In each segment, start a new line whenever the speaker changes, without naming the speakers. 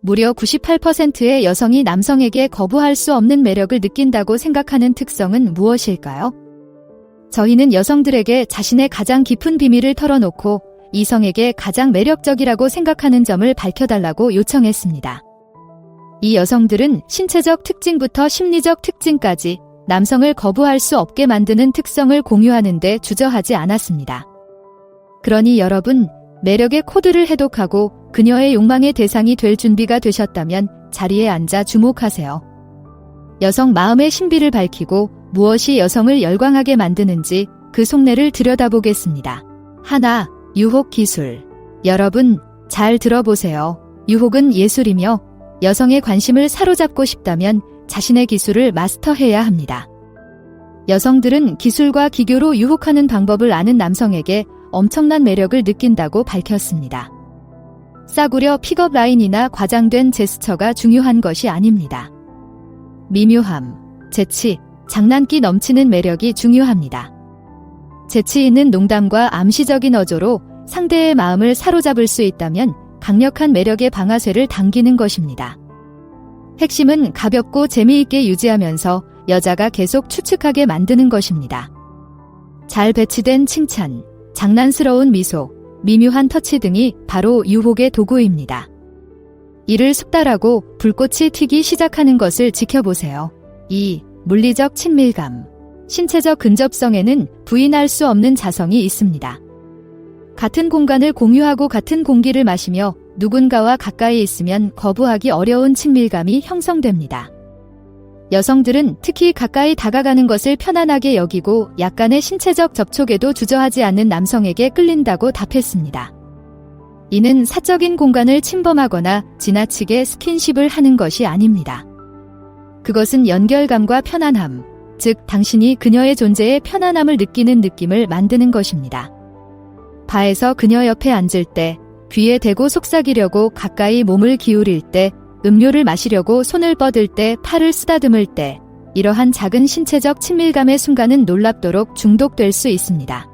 무려 98%의 여성이 남성에게 거부할 수 없는 매력을 느낀다고 생각하는 특성은 무엇일까요? 저희는 여성들에게 자신의 가장 깊은 비밀을 털어놓고 이성에게 가장 매력적이라고 생각하는 점을 밝혀달라고 요청했습니다. 이 여성들은 신체적 특징부터 심리적 특징까지 남성을 거부할 수 없게 만드는 특성을 공유하는데 주저하지 않았습니다. 그러니 여러분, 매력의 코드를 해독하고 그녀의 욕망의 대상이 될 준비가 되셨다면 자리에 앉아 주목하세요. 여성 마음의 신비를 밝히고 무엇이 여성을 열광하게 만드는지 그 속내를 들여다보겠습니다. 하나, 유혹 기술. 여러분, 잘 들어보세요. 유혹은 예술이며 여성의 관심을 사로잡고 싶다면 자신의 기술을 마스터해야 합니다. 여성들은 기술과 기교로 유혹하는 방법을 아는 남성에게 엄청난 매력을 느낀다고 밝혔습니다. 싸구려 픽업 라인이나 과장된 제스처가 중요한 것이 아닙니다. 미묘함, 재치, 장난기 넘치는 매력이 중요합니다. 재치 있는 농담과 암시적인 어조로 상대의 마음을 사로잡을 수 있다면 강력한 매력의 방아쇠를 당기는 것입니다. 핵심은 가볍고 재미있게 유지하면서 여자가 계속 추측하게 만드는 것입니다. 잘 배치된 칭찬, 장난스러운 미소, 미묘한 터치 등이 바로 유혹의 도구입니다. 이를 숙달하고 불꽃이 튀기 시작하는 것을 지켜보세요. 2. 물리적 친밀감. 신체적 근접성에는 부인할 수 없는 자성이 있습니다. 같은 공간을 공유하고 같은 공기를 마시며 누군가와 가까이 있으면 거부하기 어려운 친밀감이 형성됩니다. 여성들은 특히 가까이 다가가는 것을 편안하게 여기고 약간의 신체적 접촉에도 주저하지 않는 남성에게 끌린다고 답했습니다. 이는 사적인 공간을 침범하거나 지나치게 스킨십을 하는 것이 아닙니다. 그것은 연결감과 편안함, 즉 당신이 그녀의 존재에 편안함을 느끼는 느낌을 만드는 것입니다. 바에서 그녀 옆에 앉을 때, 귀에 대고 속삭이려고 가까이 몸을 기울일 때, 음료를 마시려고 손을 뻗을 때, 팔을 쓰다듬을 때, 이러한 작은 신체적 친밀감의 순간은 놀랍도록 중독될 수 있습니다.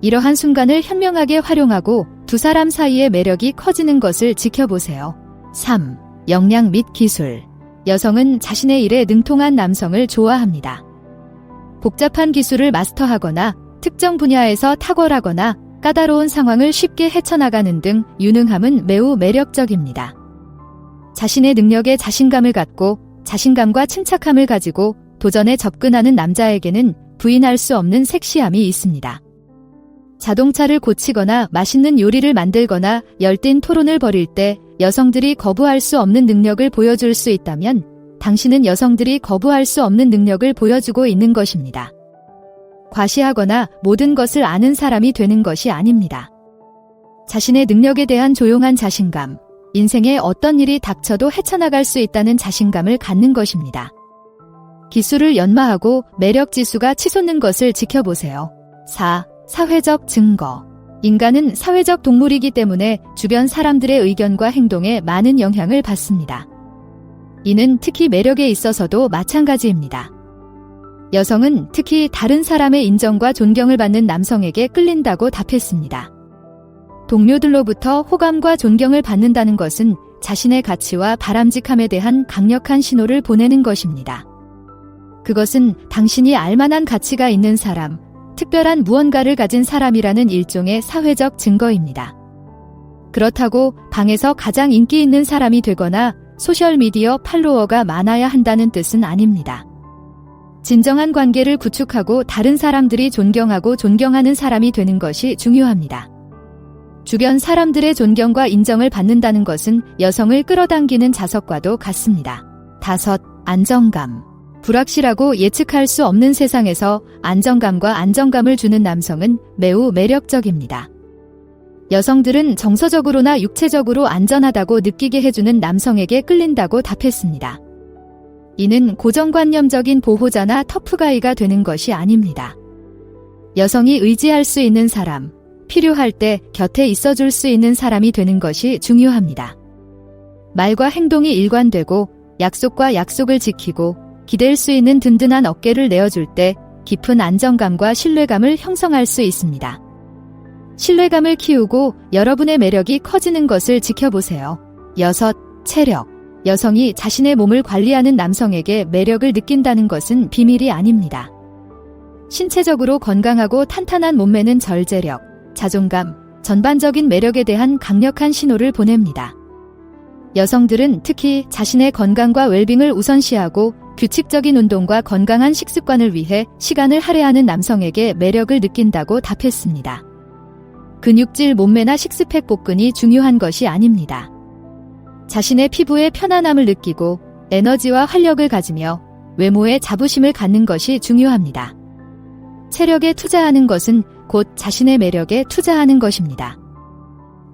이러한 순간을 현명하게 활용하고 두 사람 사이의 매력이 커지는 것을 지켜보세요. 3. 역량 및 기술. 여성은 자신의 일에 능통한 남성을 좋아합니다. 복잡한 기술을 마스터하거나 특정 분야에서 탁월하거나 까다로운 상황을 쉽게 헤쳐나가는 등 유능함은 매우 매력적입니다. 자신의 능력에 자신감을 갖고 자신감과 침착함을 가지고 도전에 접근하는 남자에게는 부인할 수 없는 섹시함이 있습니다. 자동차를 고치거나 맛있는 요리를 만들거나 열띤 토론을 벌일 때 여성들이 거부할 수 없는 능력을 보여줄 수 있다면 당신은 여성들이 거부할 수 없는 능력을 보여주고 있는 것입니다. 과시하거나 모든 것을 아는 사람이 되는 것이 아닙니다. 자신의 능력에 대한 조용한 자신감, 인생에 어떤 일이 닥쳐도 헤쳐나갈 수 있다는 자신감을 갖는 것입니다. 기술을 연마하고 매력 지수가 치솟는 것을 지켜보세요. 4. 사회적 증거. 인간은 사회적 동물이기 때문에 주변 사람들의 의견과 행동에 많은 영향을 받습니다. 이는 특히 매력에 있어서도 마찬가지입니다. 여성은 특히 다른 사람의 인정과 존경을 받는 남성에게 끌린다고 답했습니다. 동료들로부터 호감과 존경을 받는다는 것은 자신의 가치와 바람직함에 대한 강력한 신호를 보내는 것입니다. 그것은 당신이 알만한 가치가 있는 사람, 특별한 무언가를 가진 사람이라는 일종의 사회적 증거입니다. 그렇다고 방에서 가장 인기 있는 사람이 되거나 소셜미디어 팔로워가 많아야 한다는 뜻은 아닙니다. 진정한 관계를 구축하고 다른 사람들이 존경하고 존경하는 사람이 되는 것이 중요합니다. 주변 사람들의 존경과 인정을 받는다는 것은 여성을 끌어당기는 자석과도 같습니다. 5. 안정감. 불확실하고 예측할 수 없는 세상에서 안정감과 안정감을 주는 남성은 매우 매력적입니다. 여성들은 정서적으로나 육체적으로 안전하다고 느끼게 해주는 남성에게 끌린다고 답했습니다. 이는 고정관념적인 보호자나 터프가이가 되는 것이 아닙니다. 여성이 의지할 수 있는 사람, 필요할 때 곁에 있어줄 수 있는 사람이 되는 것이 중요합니다. 말과 행동이 일관되고 약속과 약속을 지키고 기댈 수 있는 든든한 어깨를 내어줄 때 깊은 안정감과 신뢰감을 형성할 수 있습니다. 신뢰감을 키우고 여러분의 매력이 커지는 것을 지켜보세요. 6. 체력. 여성이 자신의 몸을 관리하는 남성에게 매력을 느낀다는 것은 비밀이 아닙니다. 신체적으로 건강하고 탄탄한 몸매는 절제력, 자존감, 전반적인 매력에 대한 강력한 신호를 보냅니다. 여성들은 특히 자신의 건강과 웰빙을 우선시하고 규칙적인 운동과 건강한 식습관을 위해 시간을 할애하는 남성에게 매력을 느낀다고 답했습니다. 근육질 몸매나 식스팩 복근이 중요한 것이 아닙니다. 자신의 피부에 편안함을 느끼고 에너지와 활력을 가지며 외모에 자부심을 갖는 것이 중요합니다. 체력에 투자하는 것은 곧 자신의 매력에 투자하는 것입니다.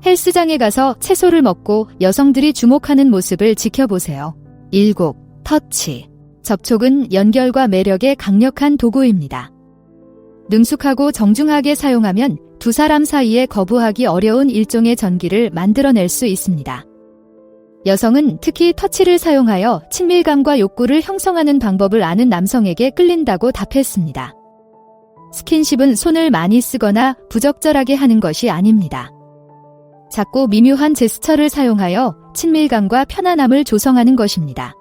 헬스장에 가서 채소를 먹고 여성들이 주목하는 모습을 지켜보세요. 7. 터치. 접촉은 연결과 매력의 강력한 도구입니다. 능숙하고 정중하게 사용하면 두 사람 사이에 거부하기 어려운 일종의 전기를 만들어낼 수 있습니다. 여성은 특히 터치를 사용하여 친밀감과 욕구를 형성하는 방법을 아는 남성에게 끌린다고 답했습니다. 스킨십은 손을 많이 쓰거나 부적절하게 하는 것이 아닙니다. 작고 미묘한 제스처를 사용하여 친밀감과 편안함을 조성하는 것입니다.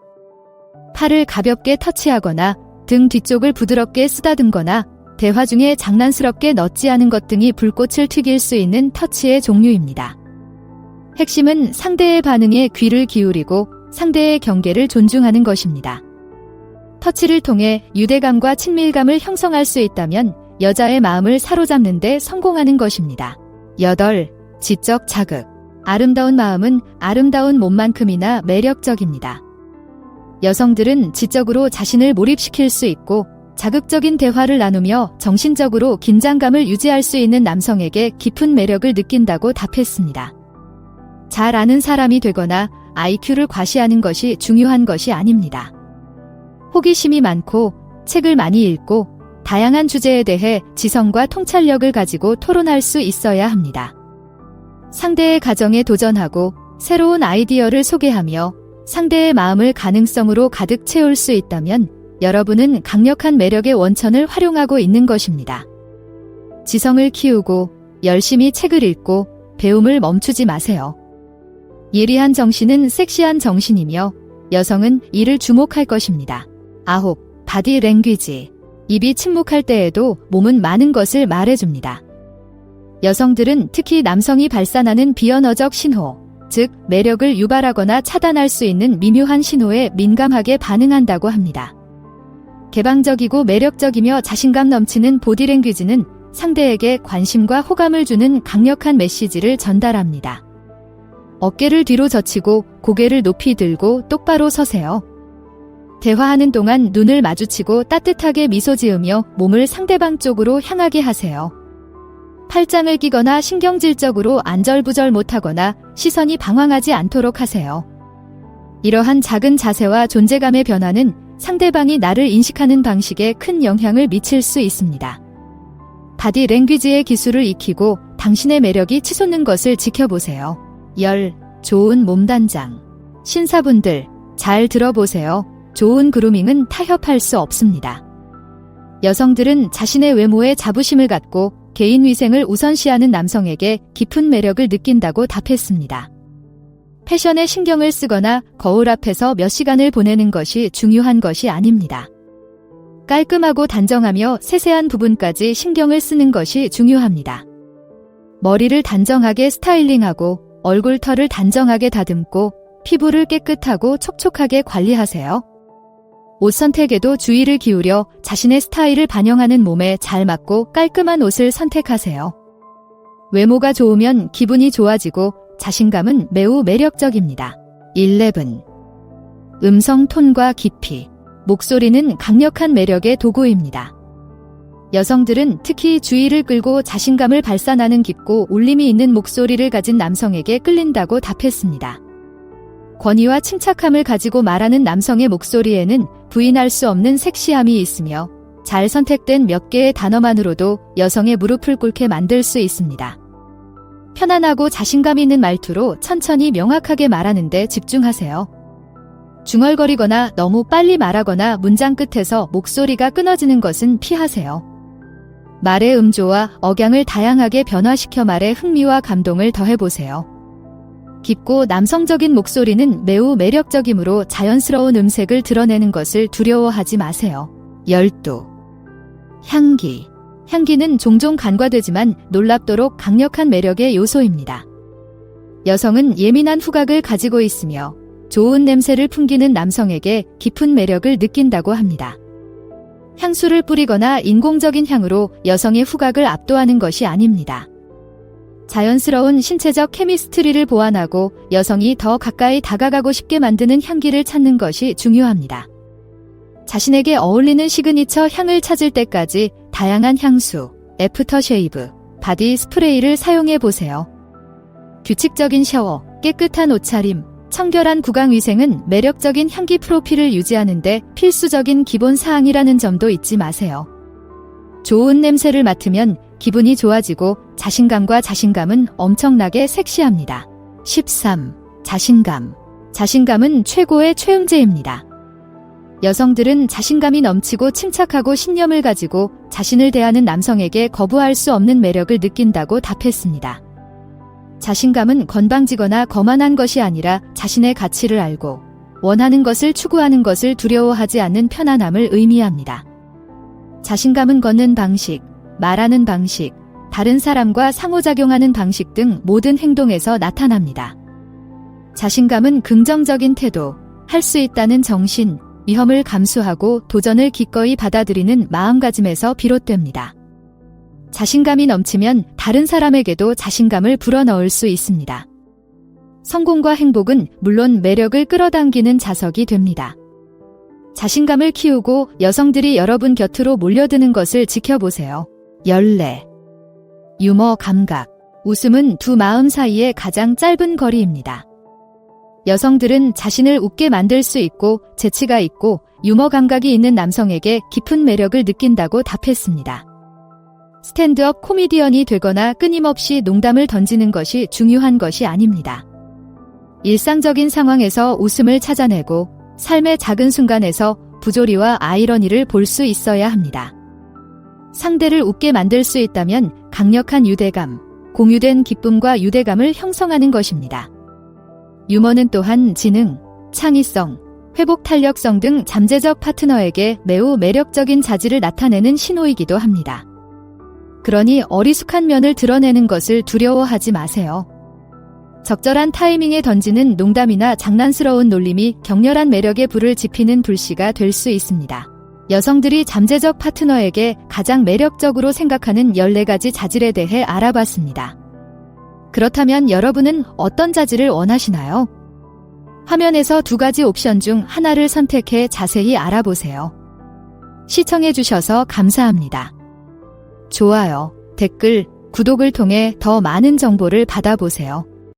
팔을 가볍게 터치하거나 등 뒤쪽을 부드럽게 쓰다듬거나 대화 중에 장난스럽게 넛지하는 것 등이 불꽃을 튀길 수 있는 터치의 종류입니다. 핵심은 상대의 반응에 귀를 기울이고 상대의 경계를 존중하는 것입니다. 터치를 통해 유대감과 친밀감을 형성할 수 있다면 여자의 마음을 사로잡는 데 성공하는 것입니다. 8. 지적 자극. 아름다운 마음은 아름다운 몸만큼이나 매력적입니다. 여성들은 지적으로 자신을 몰입시킬 수 있고 자극적인 대화를 나누며 정신적으로 긴장감을 유지할 수 있는 남성에게 깊은 매력을 느낀다고 답했습니다. 잘 아는 사람이 되거나 IQ를 과시하는 것이 중요한 것이 아닙니다. 호기심이 많고 책을 많이 읽고 다양한 주제에 대해 지성과 통찰력을 가지고 토론할 수 있어야 합니다. 상대의 가정에 도전하고 새로운 아이디어를 소개하며 상대의 마음을 가능성으로 가득 채울 수 있다면 여러분은 강력한 매력의 원천을 활용하고 있는 것입니다. 지성을 키우고 열심히 책을 읽고 배움을 멈추지 마세요. 예리한 정신은 섹시한 정신이며 여성은 이를 주목할 것입니다. 9. 바디 랭귀지. 입이 침묵할 때에도 몸은 많은 것을 말해줍니다. 여성들은 특히 남성이 발산하는 비언어적 신호, 즉 매력을 유발하거나 차단할 수 있는 미묘한 신호에 민감하게 반응한다고 합니다. 개방적이고 매력적이며 자신감 넘치는 보디랭귀지는 상대에게 관심과 호감을 주는 강력한 메시지를 전달합니다. 어깨를 뒤로 젖히고 고개를 높이 들고 똑바로 서세요. 대화하는 동안 눈을 마주치고 따뜻하게 미소 지으며 몸을 상대방 쪽으로 향하게 하세요. 팔짱을 끼거나 신경질적으로 안절부절 못하거나 시선이 방황하지 않도록 하세요. 이러한 작은 자세와 존재감의 변화는 상대방이 나를 인식하는 방식에 큰 영향을 미칠 수 있습니다. 바디 랭귀지의 기술을 익히고 당신의 매력이 치솟는 것을 지켜보세요. 10. 좋은 몸단장. 신사분들, 잘 들어보세요. 좋은 그루밍은 타협할 수 없습니다. 여성들은 자신의 외모에 자부심을 갖고 개인 위생을 우선시하는 남성에게 깊은 매력을 느낀다고 답했습니다. 패션에 신경을 쓰거나 거울 앞에서 몇 시간을 보내는 것이 중요한 것이 아닙니다. 깔끔하고 단정하며 세세한 부분까지 신경을 쓰는 것이 중요합니다. 머리를 단정하게 스타일링하고 얼굴털을 단정하게 다듬고 피부를 깨끗하고 촉촉하게 관리하세요. 옷 선택에도 주의를 기울여 자신의 스타일을 반영하는 몸에 잘 맞고 깔끔한 옷을 선택하세요. 외모가 좋으면 기분이 좋아지고 자신감은 매우 매력적입니다. 11. 음성 톤과 깊이. 목소리는 강력한 매력의 도구입니다. 여성들은 특히 주의를 끌고 자신감을 발산하는 깊고 울림이 있는 목소리를 가진 남성에게 끌린다고 답했습니다. 권위와 침착함을 가지고 말하는 남성의 목소리에는 부인할 수 없는 섹시함이 있으며 잘 선택된 몇 개의 단어만으로도 여성의 무릎을 꿇게 만들 수 있습니다. 편안하고 자신감 있는 말투로 천천히 명확하게 말하는 데 집중하세요. 중얼거리거나 너무 빨리 말하거나 문장 끝에서 목소리가 끊어지는 것은 피하세요. 말의 음조와 억양을 다양하게 변화시켜 말에 흥미와 감동을 더해보세요. 깊고 남성적인 목소리는 매우 매력적이므로 자연스러운 음색을 드러내는 것을 두려워하지 마세요. 12. 향기. 향기는 종종 간과되지만 놀랍도록 강력한 매력의 요소입니다. 여성은 예민한 후각을 가지고 있으며 좋은 냄새를 풍기는 남성에게 깊은 매력을 느낀다고 합니다. 향수를 뿌리거나 인공적인 향으로 여성의 후각을 압도하는 것이 아닙니다. 자연스러운 신체적 케미스트리를 보완하고 여성이 더 가까이 다가가고 싶게 만드는 향기를 찾는 것이 중요합니다. 자신에게 어울리는 시그니처 향을 찾을 때까지 다양한 향수, 애프터쉐이브, 바디 스프레이를 사용해 보세요. 규칙적인 샤워, 깨끗한 옷차림, 청결한 구강위생은 매력적인 향기 프로필을 유지하는 데 필수적인 기본 사항이라는 점도 잊지 마세요. 좋은 냄새를 맡으면 기분이 좋아지고 자신감은 엄청나게 섹시합니다. 13. 자신감. 자신감은 최고의 최음제입니다. 여성들은 자신감이 넘치고 침착하고 신념을 가지고 자신을 대하는 남성에게 거부할 수 없는 매력을 느낀다고 답했습니다. 자신감은 건방지거나 거만한 것이 아니라 자신의 가치를 알고 원하는 것을 추구하는 것을 두려워하지 않는 편안함을 의미합니다. 자신감은 걷는 방식, 말하는 방식, 다른 사람과 상호작용하는 방식 등 모든 행동에서 나타납니다. 자신감은 긍정적인 태도, 할 수 있다는 정신, 위험을 감수하고 도전을 기꺼이 받아들이는 마음가짐에서 비롯됩니다. 자신감이 넘치면 다른 사람에게도 자신감을 불어넣을 수 있습니다. 성공과 행복은 물론 매력을 끌어당기는 자석이 됩니다. 자신감을 키우고 여성들이 여러분 곁으로 몰려드는 것을 지켜보세요. 14. 유머 감각. 웃음은 두 마음 사이의 가장 짧은 거리입니다. 여성들은 자신을 웃게 만들 수 있고 재치가 있고 유머 감각이 있는 남성에게 깊은 매력을 느낀다고 답했습니다. 스탠드업 코미디언이 되거나 끊임없이 농담을 던지는 것이 중요한 것이 아닙니다. 일상적인 상황에서 웃음을 찾아내고 삶의 작은 순간에서 부조리와 아이러니를 볼 수 있어야 합니다. 상대를 웃게 만들 수 있다면 강력한 유대감, 공유된 기쁨과 유대감을 형성하는 것입니다. 유머는 또한 지능, 창의성, 회복 탄력성 등 잠재적 파트너에게 매우 매력적인 자질을 나타내는 신호이기도 합니다. 그러니 어리숙한 면을 드러내는 것을 두려워하지 마세요. 적절한 타이밍에 던지는 농담이나 장난스러운 놀림이 격렬한 매력의 불을 지피는 불씨가 될 수 있습니다. 여성들이 잠재적 파트너에게 가장 매력적으로 생각하는 14가지 자질에 대해 알아봤습니다. 그렇다면 여러분은 어떤 자질을 원하시나요? 화면에서 2가지 옵션 중 하나를 선택해 자세히 알아보세요. 시청해주셔서 감사합니다. 좋아요, 댓글, 구독을 통해 더 많은 정보를 받아보세요.